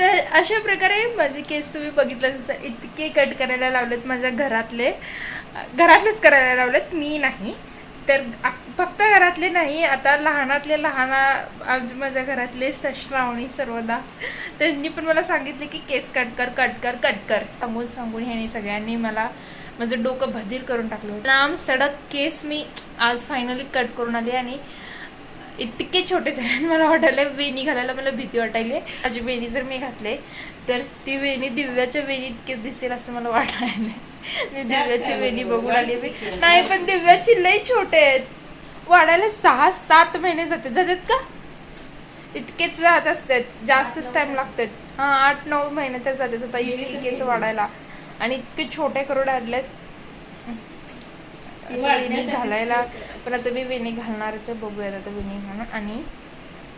तर अशा प्रकारे माझे केस तुम्ही बघितलं तसं इतके कट करायला लावलेत माझ्या घरातलेच करायला लावलेत, मी नाही. तर फक्त घरातले नाही, आता लहानातले लहान माझ्या घरातले श्रावणी सर्वदा त्यांनी पण मला सांगितले की केस कट कर कट कर कट कर. सांगून सांगून ह्याने सगळ्यांनी मला माझं डोकं बधीर करून टाकलं होतं. लांब सडक केस मी आज फायनली कट करून आले आणि इतके छोटे झाले मला वाटायला वेणी घालायला मला भीती वाटायली. माझी वेणी जर मी घातले तर ती वेणी दिव्याच्या वेणी इतके दिसेल असं मला वाटायला नाही. दिव्याची वेणी बघून आली मी नाही, पण दिव्याची लई छोटे आहेत. वाढायला 6-7 महिने जातात का इतकेच जात असतात, जास्तच टाइम लागतात. 8-9 महिने तर जातात आता इतके केस वाढायला आणि इतके छोटे करून आणलेत वेणी घालायला. पण आता मी वेणी घालणारच आहे, बघूयात आता वेणी घालून. आणि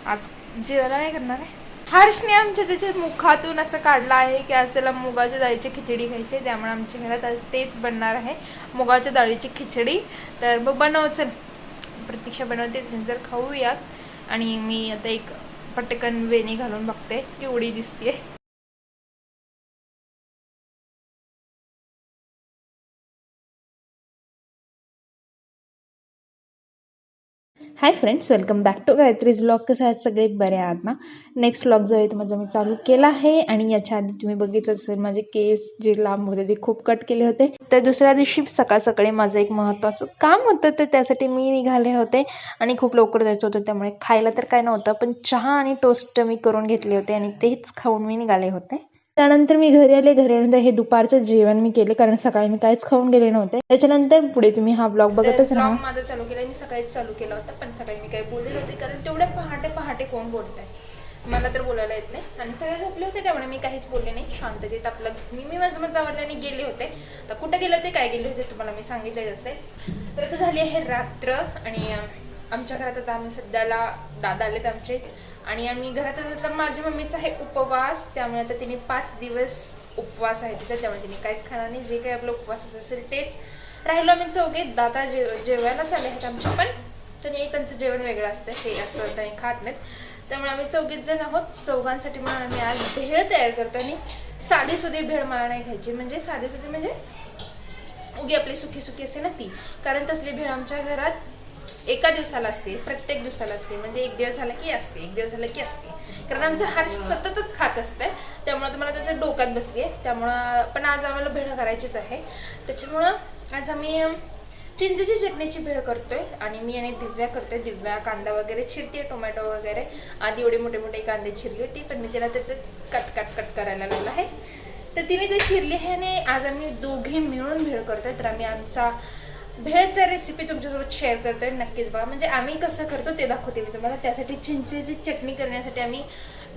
आज जेवायला नाही करणार आहे. हर्षने आमच्या त्याच्या मुखातून असं काढलं आहे की आज त्याला मुगाच्या डाळीची खिचडी खायची, त्यामुळे आमच्या घरात आज तेच बनणार आहे, मुगाच्या डाळीची खिचडी. तर मग बनवचं प्रतीक्षा बनवते, नंतर खाऊयात. आणि मी आता एक पटकन वेणी घालून बघते केवढी दिसते. Hi friends, welcome back to Gayatri's vlog. कसं आहेत सगळे, बरे आहात ना? नेक्स्ट व्लॉग जो आहे तो माझा मी चालू केला आहे. आणि याच्या आधी तुम्ही बघितलं असेल माझे केस जे लांब होते ते खूप कट केले होते. तर दुसऱ्या दिवशी सकाळ सकाळी माझं एक महत्त्वाचं काम होतं, तर त्यासाठी मी निघाले होते आणि खूप लवकर जायचं होतं. त्यामुळे खायला तर काय नव्हतं, पण चहा आणि टोस्ट मी करून घेतले होते आणि तेच खाऊन मी निघाले होते. त्यानंतर मी घरी आल्यानंतर हे दुपारचं जेवण मी केले, कारण सकाळी मी काहीच खाऊन गेले नव्हते. त्याच्यानंतर पुढे तुम्ही हा ब्लॉग बघतच राहा. माझा चालू केला, मी सकाळीच चालू केला होता, पण सकाळी मी काही बोलले नव्हते कारण तेवढ्या पहाटे कोण बोलतंय, मला तर बोलायला येत नाही. आणि सगळे झोपले होते त्यामुळे मी काहीच बोलले नाही, शांततेत आपलं मी माझं आवडल्याने गेले होते. तर कुठे गेले होते, काय गेले होते तुम्हाला मी सांगितलेलं असेल. तर आता झाली आहे रात्र आणि आमच्या घरात आता आम्ही सध्याला दादा आलेत आमचे आणि आम्ही घरात माझ्या मम्मीचा आहे उपवास, त्यामुळे आता तिने 5 दिवस उपवास आहे तिचा, त्यामुळे तिने काहीच खाणार नाही. जे काही आपलं उपवासाचं असेल तेच. राहिलो आम्ही चौघे, दादा जेवायला चालले आहेत आमच्या, पण त्यांचं जेवण वेगळं असतं, हे असं त्यांनी खात नाहीत. त्यामुळे आम्ही 4 जण आहोत. चौघांसाठी म्हणून आम्ही आज भेळ तयार करतो. आणि साधीसुधी भेळ मला नाही खायची, म्हणजे साधीसुधी म्हणजे उगी आपली सुकी असते ना ती, कारण तसली भेळ आमच्या घरात एका दिवसाला असते, प्रत्येक दिवसाला असते. म्हणजे एक दिवस झाला की असते, कारण आमचं हर्ष सततच खात असतंय, त्यामुळे तुम्हाला त्याचं डोक्यात बसली आहे. त्यामुळं पण आज आम्हाला भेळ करायचीच आहे. त्याच्यामुळं आज आम्ही चिंचेची चटणीची भेळ करतोय आणि मी आणि दिव्या करतोय. दिव्या कांदा वगैरे चिरते, टोमॅटो वगैरे. आधी एवढे मोठे कांदे चिरली होती, पण मी तिला त्याचं कट करायला लावलं आहे, तर तिने ते चिरली आहे. आणि आज आम्ही दोघे मिळून भेळ करतोय. तर आम्ही आमचा भेळचा रेसिपी तुमच्यासोबत शेअर करतोय, नक्कीच बघा. म्हणजे आम्ही कसं करतो ते दाखवते मी तुम्हाला. त्यासाठी चिंचेची चटणी करण्यासाठी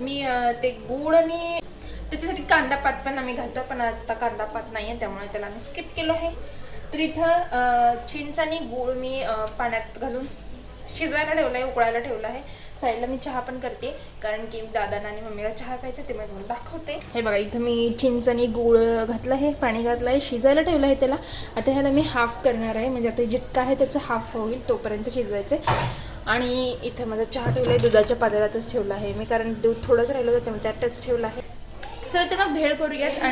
मी ते गूळ आणि त्याच्यासाठी कांदा पात पण आम्ही घालतो, पण आता कांदा पात नाही आहे त्यामुळे त्याला आम्ही स्किप केलो आहे. तर इथं चिंच आणि गूळ मी पाण्यात घालून शिजवायला ठेवलं आहे, उकळायला ठेवलं आहे. साईडला मी चहा पण करते, कारण की दादांना आणि मम्मीला चहा खायचा, ते मी तुम्हाला दाखवते. हे बघा, इथं मी चिंच आणि गूळ घातलं आहे, पाणी घातलं आहे, शिजायला ठेवलं आहे त्याला. आता ह्याला मी हाफ करणार आहे, म्हणजे आता जितका आहे त्याचं हाफ होईल तोपर्यंत शिजवायचं आहे. आणि इथं माझा चहा ठेवला आहे, दुधाच्या पातेल्यातच ठेवला आहे मी, कारण दूध थोडंच राहिलं होतं त्यामुळे त्यातच ठेवलं आहे. चला तर मग भेळ करूयात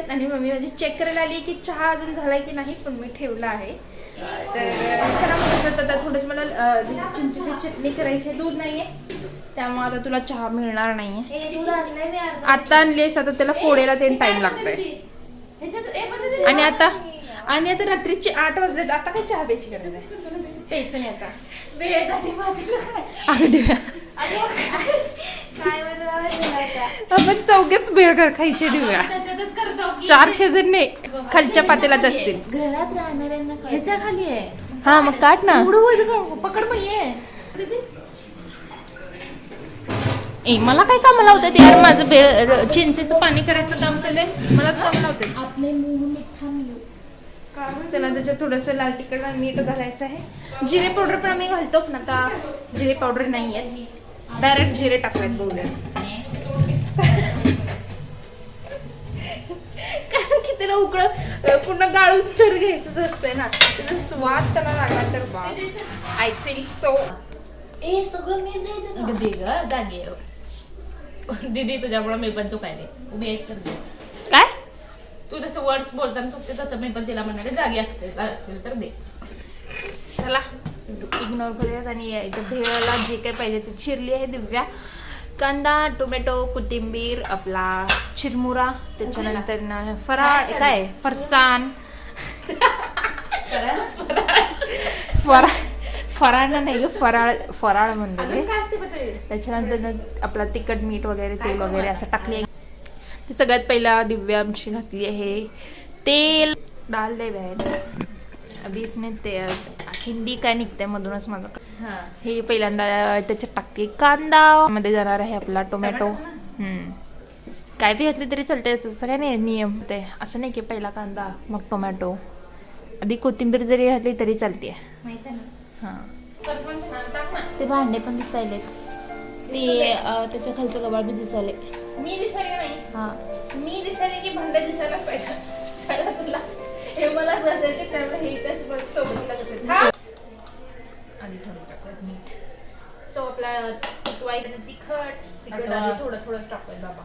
आणि मम्मी माझी चेक करायला आली की चहा अजून झालाय की नाही, पण मी ठेवला आहे. तर चला मग आता थोडंसं मला चिंचेची चटणी करायची आहे. दूध नाहीये त्यामुळे आता तुला चहा मिळणार नाहीये. आता आणलेस, आता त्याला फोडायला ते टाइम लागतोय. आणि आता रात्रीचे 8 वाजलेत, आता काय चहा प्यायची गरज आहे, प्यायचं नाही आता. आपण 4घेच भेळ खायचे दिव्या, 400 जण नाही, खालच्या पातेल्यात असतील. घरात राहणाऱ्यांना ह्याच्या खाली आहे. हा मग काट ना, पकड मग ये. मला काय काम लावतात यार, माझं भेळ चिंचेचं पाणी करायचं काम चाललंय, मलाच काम लावतात. आपले मुंह मिठा चला त्याच्यात थोडंसं लाल तिखट आणि मीठ घालायचं आहे. जिरे पावडर पण आम्ही घालतो, पण आता जिरे पावडर नाही आहे, डायरेक्ट जिरे टाकूयात बोलूया. कारण की त्याला उकळं पुन्हा गाळून तर घ्यायचंच असतंय ना, त्याचा स्वाद त्याला लागला तर आय थिंक सो ए सगळं मीच द्यायचं का? दे ग जागे दीदी तुझ्यामुळे मी पण चुकायले उभी आहेस तर दे. काय तू जसं वर्ड्स बोलताना चुकते तसं मी पण तिला म्हणाले जागी असते असेल तर दे. चला इग्नोर करूयात आणि इथं भेळाला जे काही पाहिजे ते चिरली आहे दिव्या. कांदा, टोमॅटो, कोथिंबीर, आपला चिरमुरा, त्याच्यानंतर फराळ काय फरसाण फराळ नाही ग फराळ म्हणतो ते. काय असते पता त्याच्यानंतर आपला तिखट मीठ वगैरे तेल वगैरे असं टाकले. ते सगळ्यात पहिला दिव्या आमची घातली आहे तेल. डाल दे बॅन अभी इसमें तेल हिंदी काय निघते मधूनच माझं. हा हे पहिल्यांदा त्याच्यात टाकते कांदा. मध्ये जाणार आहे आपला टोमॅटो. काय बी घातली तरी चालते तसं काय नाही नियम ते असं नाही की पहिला कांदा मग टोमॅटो. आधी कोथिंबीर जरी घातली तरी चालते. माहित आहे ना. हां ते भांडे पण दिसायलेत. ते त्याच्या खालचं गबाळ बी दिसायले. मी दिसायले नाही हा मी दिसायले की भांडे दिसायलाच पाहिजे कळलं तुला. हे मला गरजेचे कारण हे त्याच सोबतीला कसं आधी थोडं टाकत मीठ. सो आपला तिखट आता- आधी थोडं थोडंच टाकूया बाबा.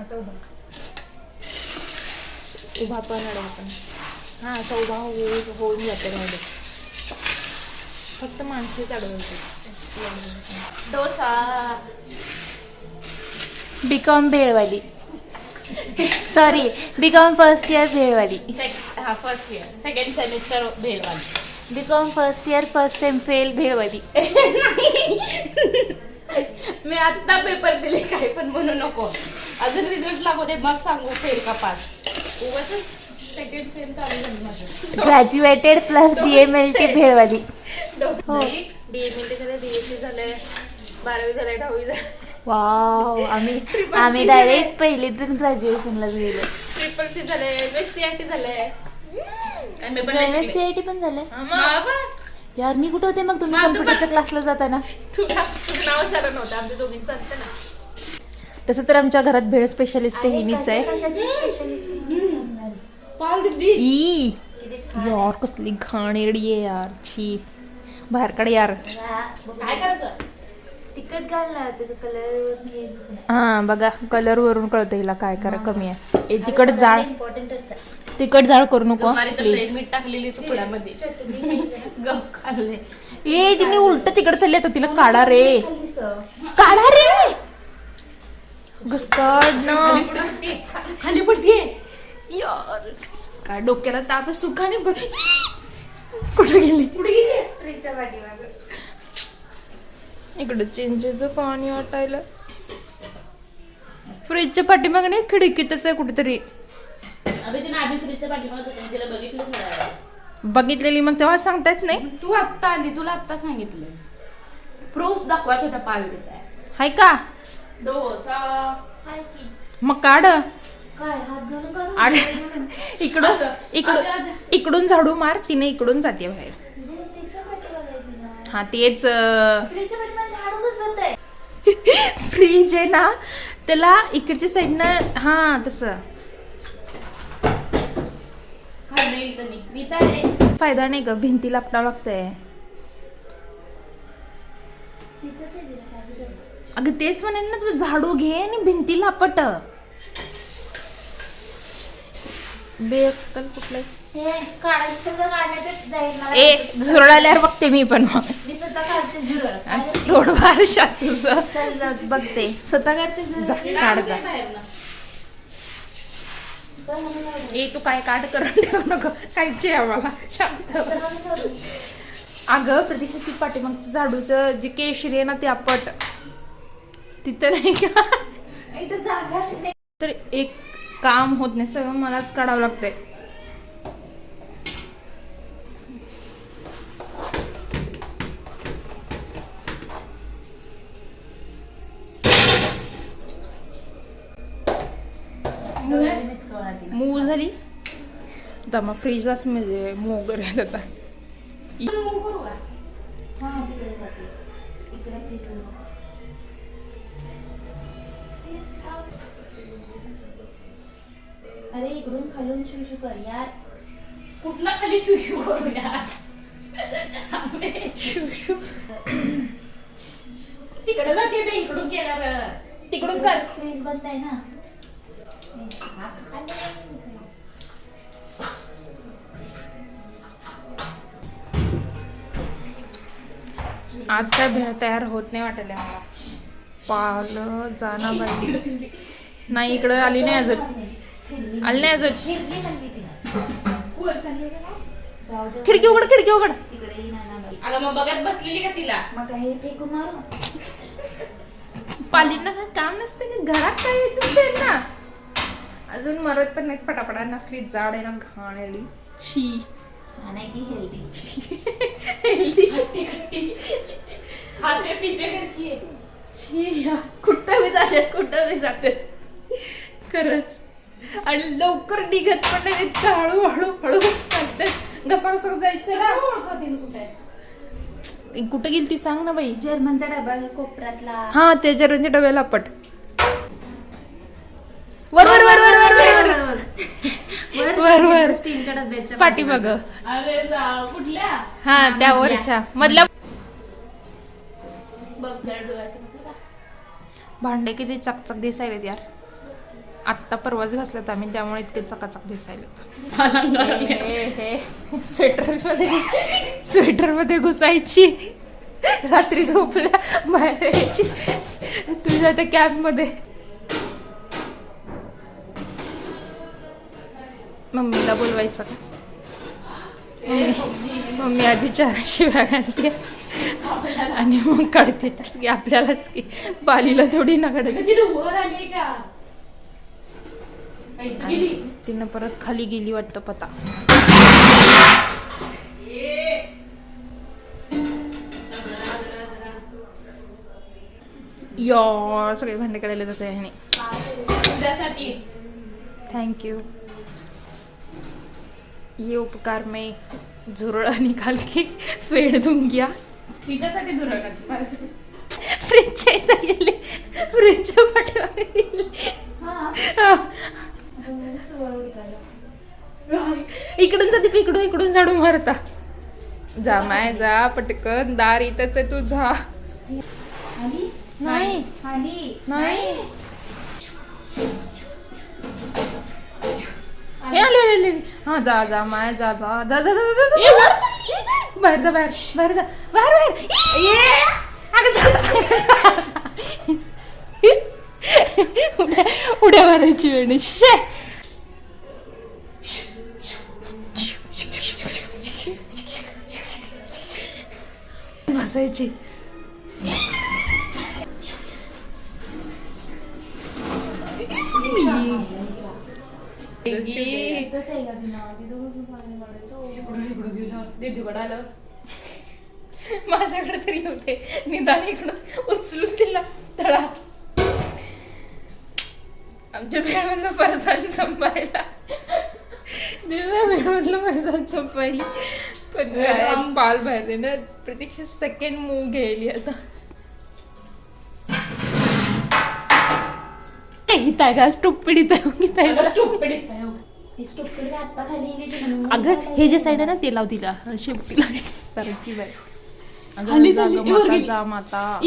आता उभा उभा पण आपण हां असा उभा होऊन जाते राहिले. फक्त माणसेच अडवते. डोसा बीकॉम भेळवाली. सॉरी बीकॉम फर्स्ट इयर भेळवाली. हा फर्स्ट इयर सेकंड सेमिस्टर भेलवाली. BCom first year first sem fail भेळवाली. मी आत्ता पेपर दिले काय पण म्हणू नको. अजून रिझल्ट लागू दे मग सांगू फेल का पास. उगाच सेकंड सेम चालू झालं माझं. Graduated plus DMLT भेळवाली. हो DMLT झालं DSC झालंय 12वी झालंय 10वी झालंय वाव आम्ही डायरेक्ट पहिलीतून ग्रॅज्युएशनलाच गेलो. CCC झालंय MSCIT झालंय. मी पण नाही शिकले. MSCIT पण झालंय. मग यार मी कुठे होते मग तुम्ही माझं पण- कम्प्युटरच्या क्लासला जाताना. तुझं नाव झालं नव्हतं आमच्या दोघींचं चालतं ना. तसं तर आमच्या घरात भेळ स्पेशलिस्ट ही मीच आहे. पाल दीदी ई यार कसली घाणेरडी आहे यार. छी बाहेर काढ यार. काय करायचं. तिखट घालणार त्याचा कलर. हा बघा कलर वरून कळतं हिला काय करा कमी आहे. ए तिखट जाळ इम्पॉर्टंट असतं. तिखट जाळ करू नको दुपारी तर प्लीज. लय मीठ टाकलेली तुकड्यामध्ये गप खाल्ले. ए तिने उलट तिकड चालली आता तिला काढा रे काढा रे काढ ना. खाली पडतीये यार काय डोक्याला ताप आहे, सुखाने बघ कुठे गेली. इकडे चिंचेचं पाणी वाटायला. फ्रीजच्या पाठीमागे नाही खिडकीतच आहे कुठेतरी. अबे तिने आधी फ्रीजच्या पाठीमागं होतं, मी तिला बघितलं थोड्या वेळा. बघितलेली मग तेव्हा सांगता येत नाही. तू आत्ता आली तुला आत्ता सांगितलं. प्रूफ दाखवायचं होता पाल देत आहे. हाय का डोसा मग काढ. काय हात घालून काढू? आड इकडून असं. इकडून इकडून झाडू मार. तिने इकडून जाते बाहेर. त्याच्या पाठीमागे आहे तिला. हा तेच फ्रीजच्या पाठीमागे झाडूनच जात आहे. फ्रीज आहे ना त्याला इकडच्या साईडनं हा तसं खाल्ले इथं मी तर आहे. फायदा नाही का भिंती लापटावं लागतंय. तिथंच आहे तिला काय विचारू. अगं तेच म्हणेन ना तू झाडू घे आणि भिंती लापट. बेअक्कल कुठलं हे काढायचं सगळं काढण्यातच जाईल मला. ए झुरळाल्यावर बघते मी पण मग मी स्वतः काढते झुरळ. थोडं वर्षात तुझं चल जा, बघते स्वतः काढते झुरळ. जा, काढ जा. बाहेरनं. ए तू काय काढ करून ठेवू नको खायची आम्हाला शांत. अगं प्रतीक्षा ती पाठीमागचं झाडूचं जे केशरी आहे ना ते आपट तिथं नाही का. इथं जागाच नाही. तर एक काम होत नाही सगळं मलाच काढावं लागतंय. मीच कळणार तिला. मूव झाली आता मग फ्रीजलाच म्हणजे मोगर आहेत आता. पण move करू का? हा तिकडे जाते. इकडे तिकडे. अरे इकडून खालून शिवशू कर यार. कुठनं खाली शिशू करू यार. तिकडे जाते मी इकडून केला तिकडून कर. फ्रीज बंद आहे ना. आज काय भेळ तयार होत नाही वाटले मला. पालं जाना बाई नाही इकडं आली नाही अजून. आली नाही अजून. खिडकी उघड खिडकी उघड. तिकडे येईना ना बाई. अगं मग बघत बसलेली का तिला? मग हे फेकून मारू. पालींना काय काम नसते की घरात काय यायचं ते ना. अजून मरत पण नाही पटापटा नसली जाड आहे ना घाण आली. छी नाही की हेल्दी. खाते पिते करतीये. छी कुठं बी जाते खरंच. आणि लवकर निघत पण नाही इतकं हळू चालते. घसा जायचं ना. कुठं गेली ती सांग ना बाई. जर्मनचा डबा कोपऱ्यातला. हा ते जरांच्या डब्याला पट. वर वर वर वर वर वर वर वर स्टीलच्या डब्याच्या पाठी बघ. अरे कुठल्या? हा त्या वरच्या मधल्या. बघ डोळ्याचं भांडे किती चकचक दिसायलेत यार. आत्ता परवाच घासल्यात आम्ही त्यामुळे इतके चकाचक दिसायलेत. स्वेटर मध्ये घुसायची. रात्री झोपल्या बाहेर यायची तुझ्या त्या कॅब मध्ये. मम्मीला बोलवायचं का? मम्मी आधी 4 शिव्या घालते आणि मग काढते की आपल्यालाच की पालीला थोडी ना काढते. वर आली का? तिनं परत खाली गेली वाटतं पता. यो सगळे भांडे काढायला तसं आहे. तुझ्यासाठी. थँक्यू. ये उपकार मैं झुरळ निकाल के फेड दूंगी. तिच्यासाठी दुराकाची. फ्रीजच्या इथं गेले. फ्रीजच्या पाठीमागे गेले. इकडून जाते इकडून झाडू मारता. जा माय जा पटकन. दार इथंच आहे तुझा. नाही नाही आले. हा जा जा माय जा जा जा जा जा जा. बाहेर जा बाहेर जा बाहेर. उड्या मारायची वेळ. बसायची. माझ्याकडे तरी होते निदान इकडून उचलून तिला तळात. आमच्या भेळमधलं फरसाण संपायला. दिव्या भेळमधलं फरसाण संपायली. पण काय पाल बाहेर ना. प्रतीक्षा सेकंड मूव घ्यायली आता. हिताय का स्टुपिड अगं हे जे साईड आहे ना ते लाव तिला शेपटीला सारखी बाई. जा माता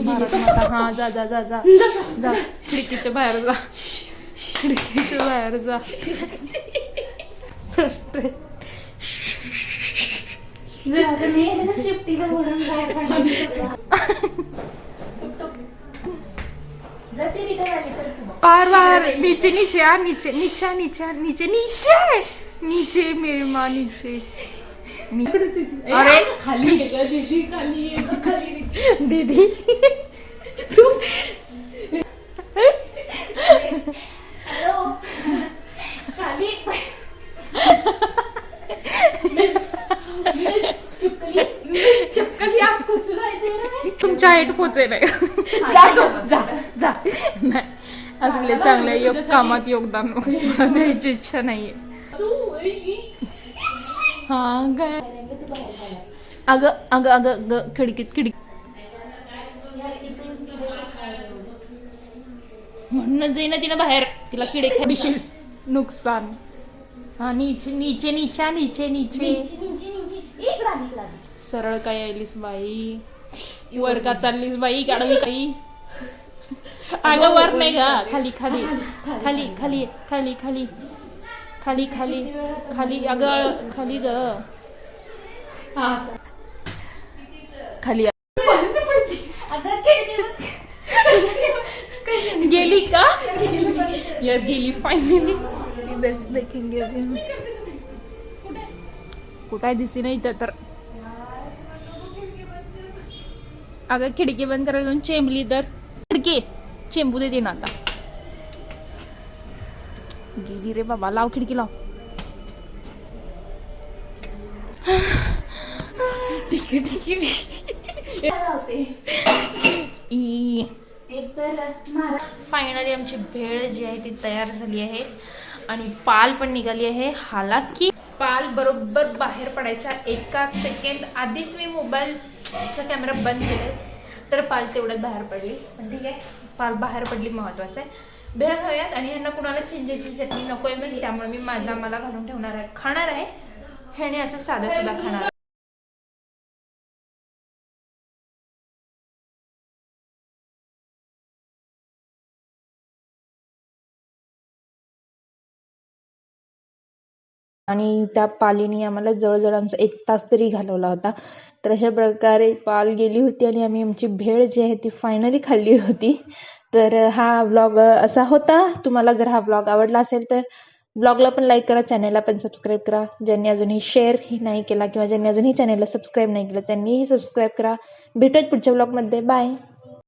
माता. हा जा जा जा जा जा. खिडकीच्या बाहेर जा. खिडकीच्या बाहेर जा. पार बाहर नीचे नीचे आ नीचे नीचे नीचे नीचे नीचे नीचे मेरी माँ नीचे. अरे खाली दीदी खाली दीदी तू खाली. चिपकली आपको सुनाई दे रहा है? तुमच्या हाईट पोचे नाही. जा असले चांगल्या कामात योगदान द्यायची इच्छा नाहीये. हा काय अगं खिडकीत म्हणून जाईना तिला बाहेर. तिला किडे खादिशील नुकसान. हा नीचे नीचे नीचा नीचे नीचे. सरळ काय यायलीस बाई, वर का चाललीस बाई गाडवी काही. अगं वर नाही ग, खाली खाली खाली खाली खाली खाली खाली खाली खाली अगं खाली ग, खाली गेली का, यार गेली फायनली. देखेंगे कुठे दिसली नाही तर. अगं खिडकी बंद करायला जाऊन चेंबली तर, खिडकी चेंबू देते ना आता. गेली रे बाबा, लाव खिडकी लाव. फायनली आमची भेळ जी आहे ती तयार झाली आहे आणि पाल पण निघाली आहे. हालाकी पाल बरोबर बाहेर पडायच्या 1 सेकंद आधीच मी मोबाईलचा कॅमेरा बंद केला, तर पाल तेवढ्यात बाहेर पडली. पण ठीक आहे, पाल बाहेर पडली महत्वाचं आहे. भेळ खाऊयात. आणि ह्यांना कुणाला चिंचेची चटणी नको आहे म्हणजे, त्यामुळे मी माझा मला घालून ठेवणार आहे, खाणार आहे. ह्याने असं साधं सुद्धा खाणार. आणि त्या पालीने आम्हाला जवळजवळ आमचा 1 तास तरी घालवला होता. तर अशा प्रकारे पाल गेली होती आणि आम्ही आमची भेळ जी आहे ती फायनली खाल्ली होती. तर हा व्लॉग असा होता. तुम्हाला जर हा व्लॉग आवडला असेल तर व्लॉगला पण लाईक करा, चॅनलला पण सबस्क्राईब करा. ज्यांनी अजूनही शेअर नाही केला किंवा ज्यांनी अजूनही चॅनलला सबस्क्राईब नाही केलं त्यांनीही सबस्क्राईब करा. भेटूयात पुढच्या व्लॉगमध्ये. बाय.